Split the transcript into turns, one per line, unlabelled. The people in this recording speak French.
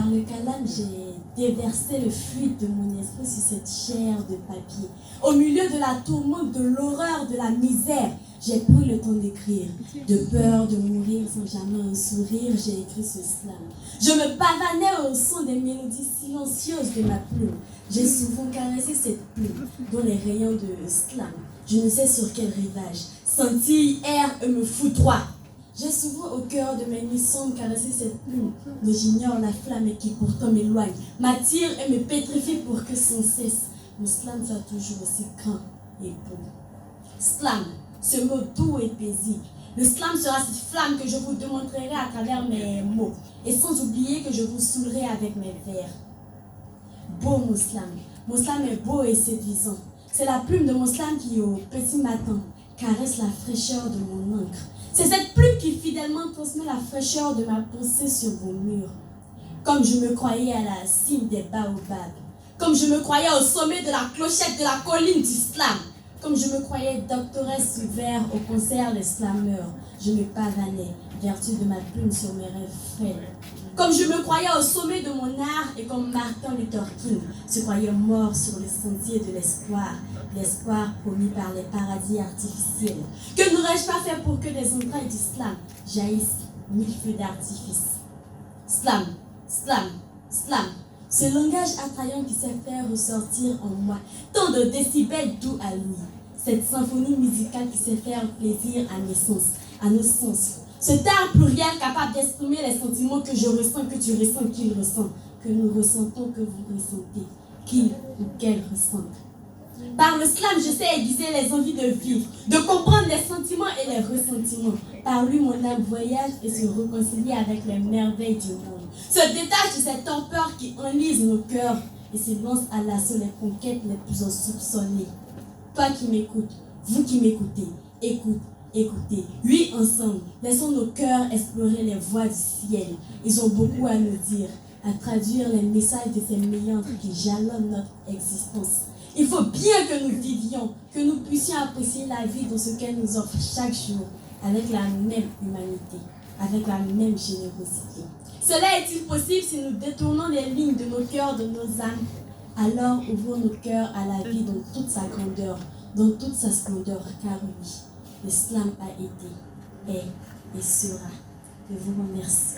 Par le calame, j'ai déversé le fluide de mon esprit sur cette chair de papier. Au milieu de la tourmente, de l'horreur, de la misère, j'ai pris le temps d'écrire. De peur de mourir sans jamais un sourire, j'ai écrit ce slam. Je me pavanais au son des mélodies silencieuses de ma plume. J'ai souvent caressé cette plume dans les rayons de slam. Je ne sais sur quel rivage. Scintille, air et me foudroie. J'ai souvent au cœur de mes nuits sombres caressé cette plume, dont j'ignore la flamme et qui pourtant m'éloigne, m'attire et me pétrifie pour que sans cesse mon slam soit toujours aussi grand et beau. Slam, ce mot doux et paisible. Le slam sera cette flamme que je vous démontrerai à travers mes mots, et sans oublier que je vous saoulerai avec mes vers. Beau mon slam est beau et séduisant. C'est la plume de mon slam qui, au petit matin, caresse la fraîcheur de mon encre. C'est cette plume qui fidèlement transmet la fraîcheur de ma pensée sur vos murs. Comme je me croyais à la cime des baobabs, comme je me croyais au sommet de la clochette de la colline du slam, comme je me croyais doctoresse sous verre au concert des slammeurs, je me pavanais, vertu de ma plume sur mes rêves frêles. Comme je me croyais au sommet de mon art et comme Martin Luther King se croyait mort sur les sentiers de l'espoir, l'espoir promis par les paradis artificiels. Que n'aurais-je pas fait pour que des entrailles du slam jaillissent mille feux d'artifice? Slam, slam, slam, ce langage attrayant qui sait faire ressortir en moi tant de décibels doux à l'ouïe. Cette symphonie musicale qui sait faire plaisir à mes sens, à nos sens. Cet art pluriel capable d'exprimer les sentiments que je ressens, que tu ressens, qu'il ressent, que nous ressentons, que vous ressentez, qu'il ou qu'elle ressentent. Par le slam, je sais aiguiser les envies de vivre, de comprendre les sentiments et les ressentiments. Par lui, mon âme voyage et se réconcilie avec les merveilles du monde. Se détache de cette torpeur qui enlise nos cœurs et se lance à l'assaut les conquêtes les plus insoupçonnées. Toi qui m'écoutes, vous qui m'écoutez, écoutez. Oui, ensemble, laissons nos cœurs explorer les voies du ciel. Ils ont beaucoup à nous dire, à traduire les messages de ces méandres qui jalonnent notre existence. Il faut bien que nous vivions, que nous puissions apprécier la vie dans ce qu'elle nous offre chaque jour, avec la même humanité, avec la même générosité. Cela est-il possible si nous détournons les lignes de nos cœurs, de nos âmes? Alors ouvrons nos cœurs à la vie dans toute sa grandeur, dans toute sa splendeur, car oui, le slam a été, est et sera. Je vous remercie.